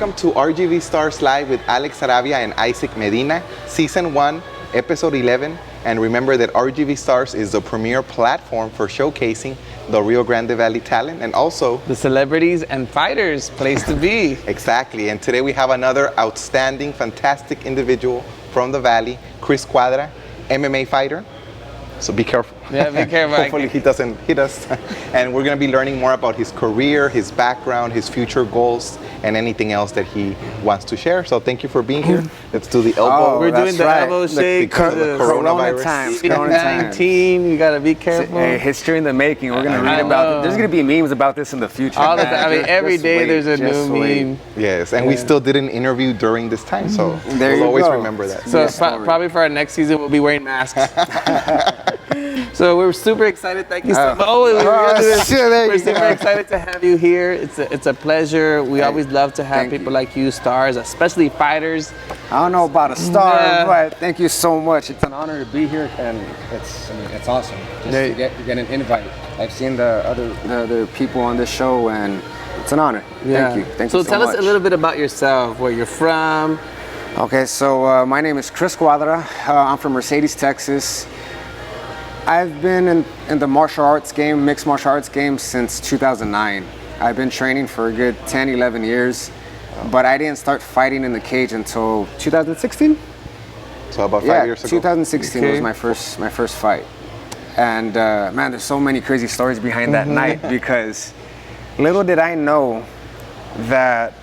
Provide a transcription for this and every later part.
welcome to RGV Stars Live with Alex Sarabia and Isaac Medina, Season 1, Episode 11. And remember that RGV Stars is the premier platform for showcasing the Rio Grande Valley talent and also the celebrities and fighters place to be. Exactly. And today we have another outstanding, fantastic individual from the Valley, Chris Cuadra, MMA fighter. So be careful. Yeah, be careful. Hopefully he doesn't hit us. And we're going to be learning more about his career, his background, his future goals, and anything else that he wants to share. So thank you for being here. Let's do the elbow. We're doing the elbow shake. Because of the coronavirus. COVID-19, you got to be careful. Hey, history in the making. We're going to read about it. There's going to be memes about this in the future. All the time. I mean, every day there's a new meme. Yes, and we still did an interview during this time, so we'll always remember that. So probably for our next season, we'll be wearing masks. So we're super excited. Thank you so much. We're super excited to have you here. It's a pleasure. We always love to have people like you, stars, especially fighters. I don't know about a star, but thank you so much. It's an honor to be here, and it's awesome just to get an invite. I've seen the other people on this show, and it's an honor. Yeah. Thank you. Thank you so much. So tell us a little bit about yourself, where you're from. Okay, so my name is Chris Cuadra. I'm from Mercedes, Texas. I've been in the martial arts game, mixed martial arts game, since 2009. I've been training for a good 10, 11 years, but I didn't start fighting in the cage until 2016. So about 5 years ago? 2016 was my first fight. And man, there's so many crazy stories behind that night, because little did I know that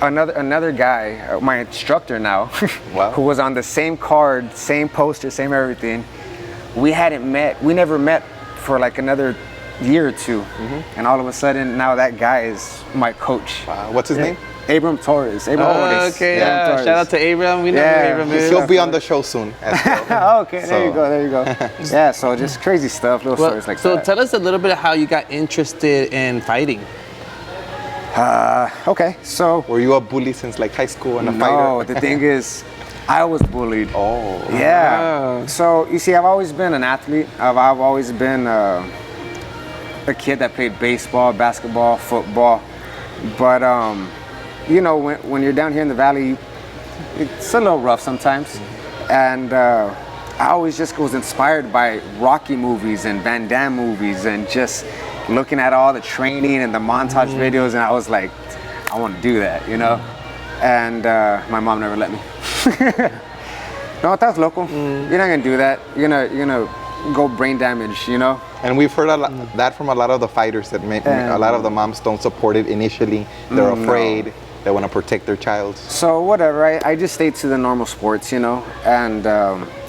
another guy, my instructor now, who was on the same card, same poster, same everything, we never met for like another year or two. And all of a sudden, now that guy is my coach. Wow. What's his name? Abram Torres. Okay, yeah. Shout out to Abram. We know who Abram is. He'll be on the show soon as well. Okay, there you go. Yeah, so just crazy stuff, little stories like that. So tell us a little bit of how you got interested in fighting. Okay, so... Were you a bully since like high school and a fighter? No, the thing is, I was bullied. Oh. Yeah. So, you see, I've always been an athlete. I've always been a kid that played baseball, basketball, football. But, you know, when you're down here in the Valley, it's a little rough sometimes. And I always just was inspired by Rocky movies and Van Damme movies and just looking at all the training and the montage videos. And I was like, I want to do that, you know? And my mom never let me. No, that's local. You're not gonna do that. You're gonna go brain damage, you know. And we've heard that from a lot of the fighters that a lot of the moms don't support it initially. They're afraid. They want to protect their child. So whatever. I just stayed to the normal sports, you know. And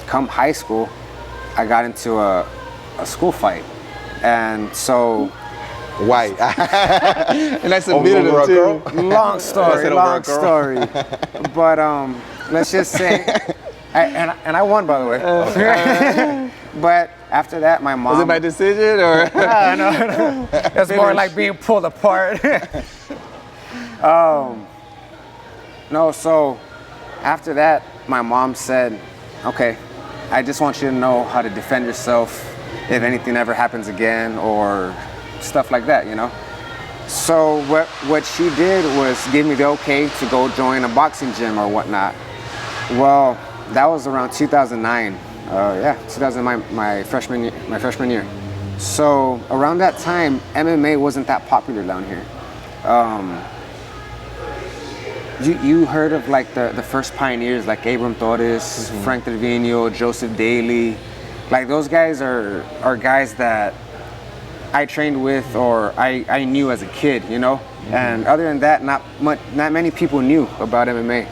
come high school, I got into a school fight, and so. Why? And I submitted it too. Long story. But let's just say, I won, by the way. Okay. But after that, my mom. Was it my decision or? No. It's more like being pulled apart. No, so after that, my mom said, "Okay, I just want you to know how to defend yourself if anything ever happens again or." Stuff like that, you know. So what she did was give me the okay to go join a boxing gym or whatnot. Well, that was around 2009. 2009, my freshman year. So around that time, MMA wasn't that popular down here. You heard of like the first pioneers like Abram Torres, Frank Trevino, Joseph Daly. Like those guys are guys that I trained with or I knew as a kid, you know. And other than that, not many people knew about MMA.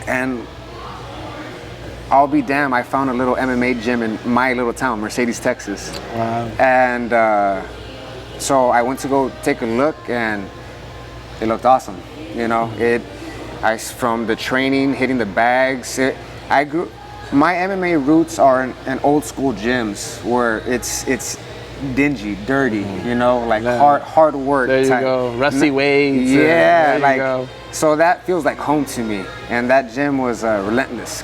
And I'll be damned, I found a little MMA gym in my little town, Mercedes, Texas. Wow. And so I went to go take a look, and it looked awesome. You know, from the training, hitting the bags. My MMA roots are in old school gyms where it's dingy, dirty, you know, like hard work. There you go, rusty weights. Yeah, like so that feels like home to me. And that gym was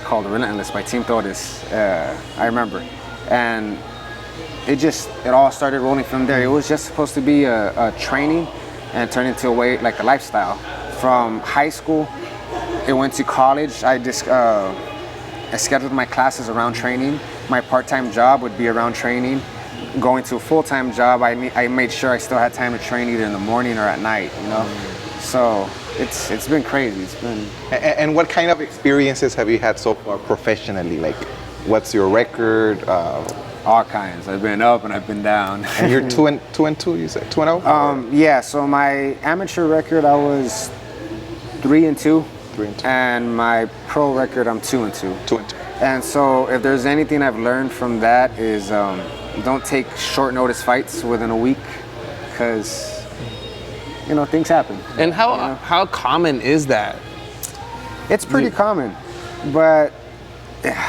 called Relentless by Team Torres. I remember, and it all started rolling from there. It was just supposed to be a training and turn into a lifestyle from high school, it went to college. I scheduled my classes around training. My part-time job would be around training. Going to a full-time job, I made sure I still had time to train either in the morning or at night, you know? So it's been crazy. It's been. And what kind of experiences have you had so far professionally? Like, what's your record? All kinds. I've been up and I've been down. And you're 2-2, you said 2-0? Yeah, so my amateur record, I was 3-2. 3-2. And my pro record, I'm 2-2. 2-2. And so if there's anything I've learned from that is don't take short notice fights within a week, because, you know, things happen. And how common is that? It's pretty common, but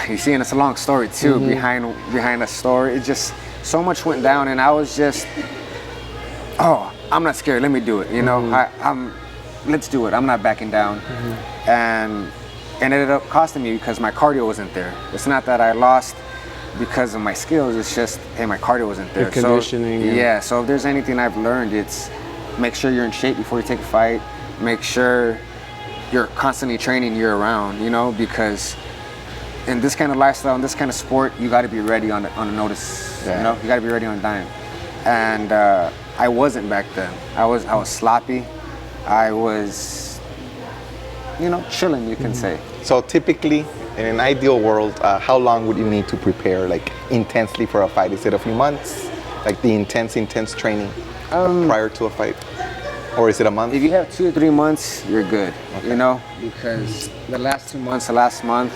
you see, and it's a long story too. Behind a story, it just so much went down, and I was just, I'm not scared. Let me do it. You know, let's do it. I'm not backing down, and it ended up costing me because my cardio wasn't there. It's not that I lost because of my skills. It's just, hey, my cardio wasn't there. Your conditioning. So, yeah. So if there's anything I've learned, it's make sure you're in shape before you take a fight. Make sure you're constantly training year round. You know, because in this kind of lifestyle, in this kind of sport, you got to be ready on a notice. Yeah. You know, you got to be ready on a dime. And I wasn't back then. I was sloppy. I was, you know, chilling, you can say. So typically, in an ideal world, how long would you need to prepare, like, intensely for a fight? Is it a few months, like the intense training prior to a fight, or is it a month? If you have 2 or 3 months, you're good. Okay. You know, because the last 2 months, the last month,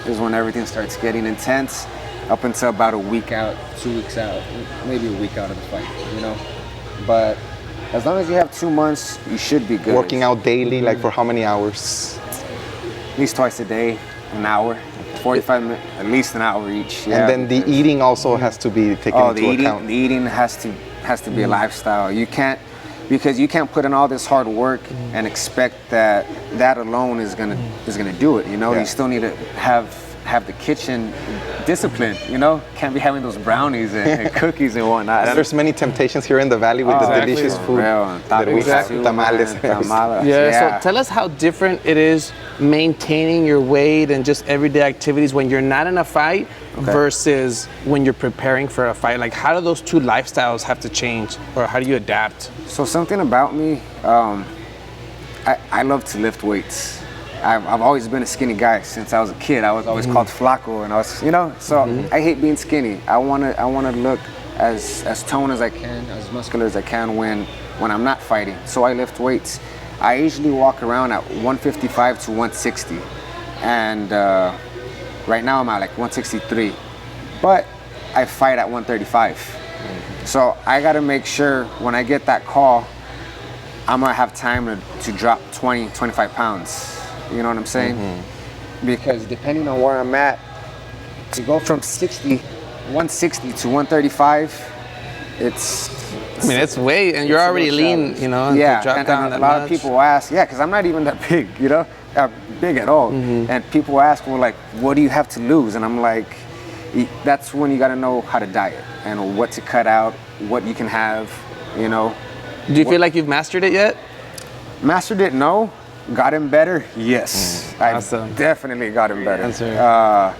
is when everything starts getting intense, up until about a week out, 2 weeks out, maybe a week out of the fight, you know. But as long as you have 2 months, you should be good. Working out daily, like for how many hours? At least twice a day, an hour, 45 minutes, at least an hour each. Yeah, and then the eating also has to be taken into account. The eating has to be a lifestyle. You can't, because you can't put in all this hard work and expect that alone is gonna do it. You know, you still need to have the kitchen discipline. You know, can't be having those brownies and cookies and whatnot. There's many temptations here in the valley with the delicious food that we have, tamales. Yeah, so tell us how different it is maintaining your weight and just everyday activities when you're not in a fight versus when you're preparing for a fight. Like, how do those two lifestyles have to change, or how do you adapt? So something about me, I love to lift weights. I've always been a skinny guy since I was a kid. I was always called flaco, and I was, you know, so I hate being skinny. I wanna look as toned as I can, as muscular as I can when I'm not fighting. So I lift weights. I usually walk around at 155 to 160, and right now I'm at like 163, but I fight at 135. So I gotta make sure when I get that call, I'm gonna have time to drop 20, 25 pounds. You know what I'm saying? Because depending on where I'm at, to go from 160 to 135, it's way, and you're already lean, you know. Yeah, to drop down and a lot of people ask, because I'm not even that big, you know, big at all. And people ask, well, like, what do you have to lose? And I'm like, that's when you got to know how to diet and what to cut out, what you can have, you know. Do you feel like you've mastered it yet? Mastered it? No. Gotten better? Yes. Awesome. I've definitely gotten better. That's right.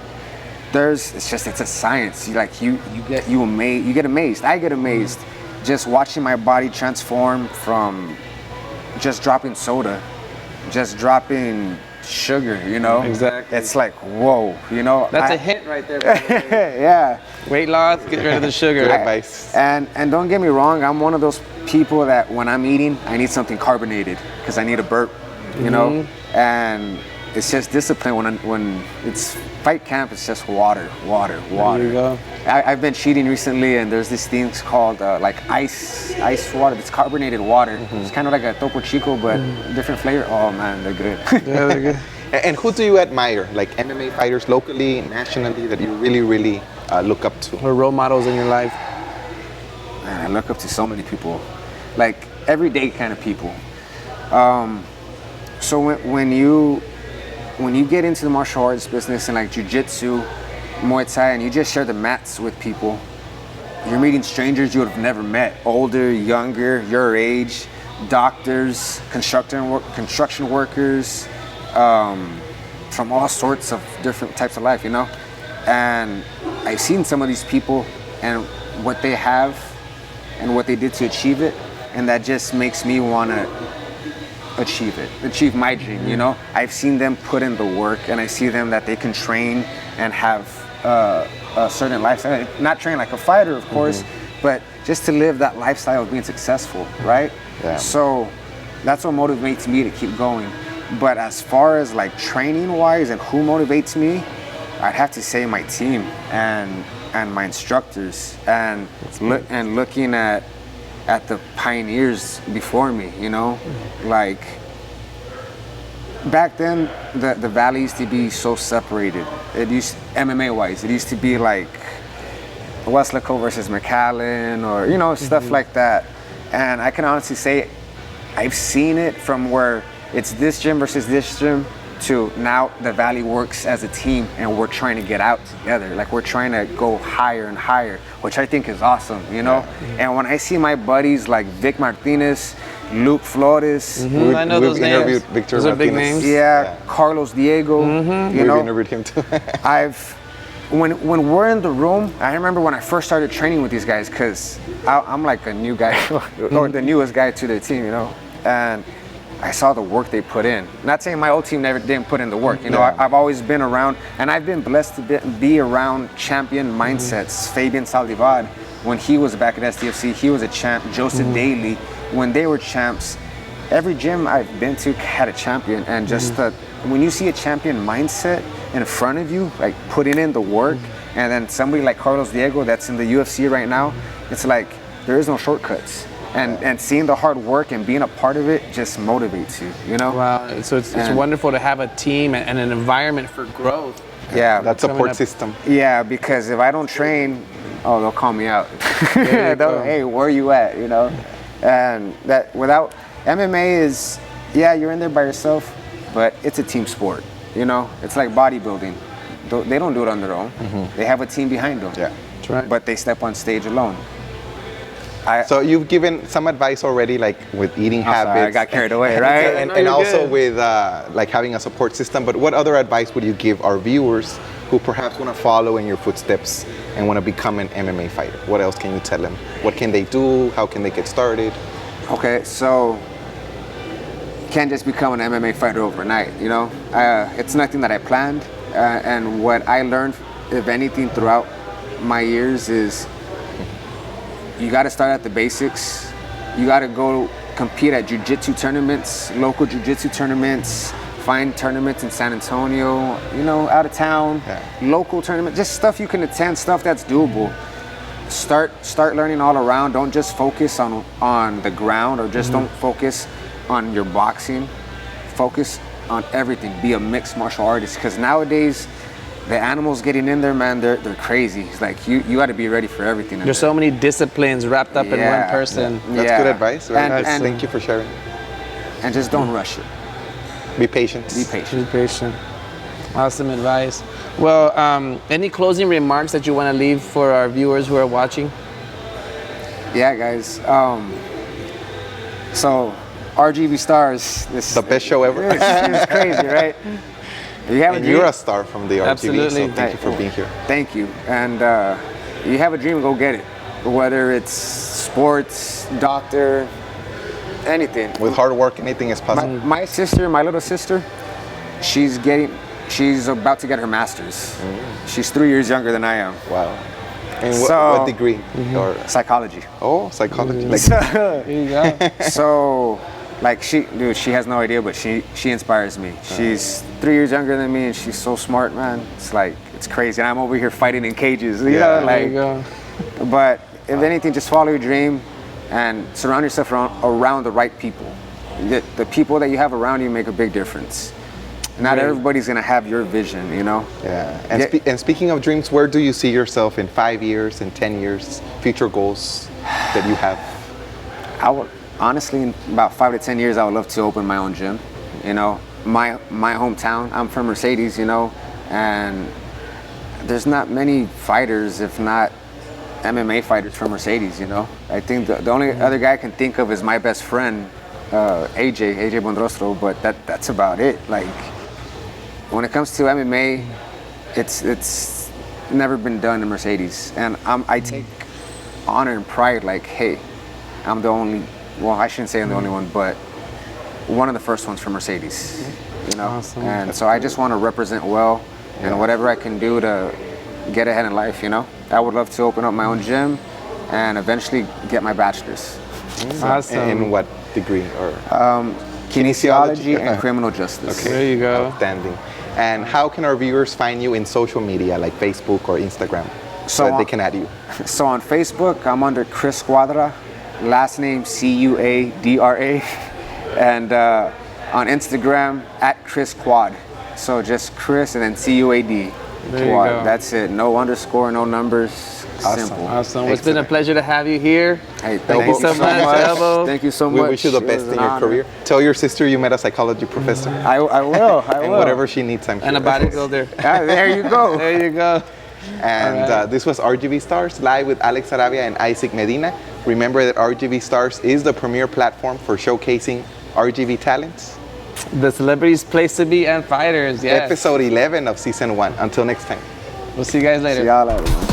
It's a science. You get amazed. I get amazed just watching my body transform from just dropping soda, just dropping sugar, you know? Exactly. It's like, whoa, you know? That's a hint right there. Yeah. Weight loss, get rid of the sugar. Good advice. And don't get me wrong, I'm one of those people that when I'm eating, I need something carbonated because I need a burp, you know? And it's just discipline. When it's fight camp, it's just water. There you go. I've been cheating recently, and there's these things called like ice water. It's carbonated water. It's kind of like a Topo Chico, but different flavor. Oh man, they're good. Yeah, they're good. And who do you admire, like MMA fighters locally, nationally, that you really, really look up to? Or role models in your life? Man, I look up to so many people, like everyday kind of people. So when you get into the martial arts business and like jiu-jitsu, Muay Thai, and you just share the mats with people, you're meeting strangers you would have never met, older, younger, your age, doctors, construction workers, from all sorts of different types of life, you know? And I've seen some of these people and what they have and what they did to achieve it, and that just makes me want to achieve my dream, you know? I've seen them put in the work, and I see them that they can train and have a certain lifestyle. Not train like a fighter, of course, but just to live that lifestyle of being successful, right? Yeah. So that's what motivates me to keep going. But as far as like training wise and who motivates me, I'd have to say my team and my instructors and looking at the pioneers before me, you know? Like back then the valley used to be so separated. It used MMA wise, it used to be like Westlaco versus McAllen or, you know, stuff like that. And I can honestly say I've seen it from where it's this gym versus this gym to now the Valley works as a team and we're trying to get out together. Like we're trying to go higher and higher, which I think is awesome, you know? And when I see my buddies like Vic Martinez, Luke Flores, I know those names. Interviewed Victor Those are big Martinez. names. yeah, Carlos Diego, you We've know? interviewed him too. When we're in the room, I remember when I first started training with these guys, because I'm like a new guy, or the newest guy to their team, you know? And I saw the work they put in. Not saying my old team never didn't put in the work. You know, I've always been around, and I've been blessed to be around champion mindsets. Fabian Saldivar, when he was back at STFC, he was a champ. Joseph Daly, when they were champs. Every gym I've been to had a champion, and just when you see a champion mindset in front of you, like putting in the work, and then somebody like Carlos Diego that's in the UFC right now, it's like there is no shortcuts. And seeing the hard work and being a part of it just motivates you, you know? Wow, so it's wonderful to have a team and an environment for growth. Yeah. That support system. Yeah, because if I don't train, they'll call me out. Hey, where are you at, you know? And that without, MMA is, you're in there by yourself, but it's a team sport, you know? It's like bodybuilding. They don't do it on their own. They have a team behind them. Yeah. That's right. But they step on stage alone. So you've given some advice already, like with eating habits. Sorry, I got carried away, right? and also with like having a support system. But what other advice would you give our viewers who perhaps want to follow in your footsteps and want to become an MMA fighter? What else can you tell them? What can they do? How can they get started? Okay, so you can't just become an MMA fighter overnight, you know? It's nothing that I planned. And what I learned, if anything, throughout my years is you got to start at the basics. You got to go compete at jiu-jitsu tournaments, local jiu-jitsu tournaments, find tournaments in San Antonio, you know, out of town, local tournaments, just stuff you can attend, stuff that's doable. Start learning all around. Don't just focus on the ground, or just don't focus on your boxing. Focus on everything. Be a mixed martial artist, because nowadays the animals getting in there, man, they're crazy. It's like you got to be ready for everything. There's so many disciplines wrapped up in one person. That's good advice. Very nice. And Thank you for sharing. And just don't rush it. Be patient. Be patient. Be patient. Awesome advice. Well, any closing remarks that you want to leave for our viewers who are watching? Yeah, guys. So RGV Stars. The best show ever. It's crazy, right? You're a star from the RGV, Absolutely. so thank you for being here. Thank you. And you have a dream, go get it. Whether it's sports, doctor, anything. With hard work, anything is possible. My sister, my little sister, she's about to get her master's. She's 3 years younger than I am. Wow. And what degree? Or Psychology. Oh, psychology. Like, There you go. So, like she has no idea, but she inspires me. She's 3 years younger than me, and she's so smart, man. It's like, it's crazy. And I'm over here fighting in cages, you know? There Like, you go. But if anything, just follow your dream and surround yourself around the right people. The people that you have around you make a big difference. Not everybody's gonna have your vision, you know? Yeah. And speaking of dreams, where do you see yourself in 5 years, in 10 years, future goals that you have? I would, honestly, in about 5 to 10 years, I would love to open my own gym. You know, my hometown, I'm from Mercedes, you know, and there's not many fighters, if not MMA fighters from Mercedes, you know. I think the only other guy I can think of is my best friend, AJ Bondrostro, but that's about it. Like when it comes to MMA, it's never been done in Mercedes, and I take honor and pride. Like, hey, I'm the only. Well, I shouldn't say I'm the only one, but one of the first ones for Mercedes. You know, Awesome. and so I just want to represent well, and whatever I can do to get ahead in life. You know, I would love to open up my own gym, and eventually get my bachelor's. Awesome. In what degree? Or Kinesiology and criminal justice. Okay. There you go. Outstanding. And how can our viewers find you in social media like Facebook or Instagram so that they can add you? So on Facebook, I'm under Chris Cuadra, last name Cuadra, and on Instagram at Chris Quad. So just Chris and then Cuad. There you Quad. go. That's it. No underscore, no numbers. Awesome. Simple. Awesome. It's been a pleasure to have you here. Hey, Thank you so much, Elbow. Thank you so We much. wish you the It best was in an your honor. career. Tell your sister you met a psychology professor. I will. I And will. whatever she needs, I'm here. And a bodybuilder. There you go. There you go. And this was RGV Stars live with Alex Arabia and Isaac Medina. Remember that RGV Stars is the premier platform for showcasing RGV talents. The celebrities' place to be and fighters. Yes. Episode 11 of season 1. Until next time. We'll see you guys later. See y'all later.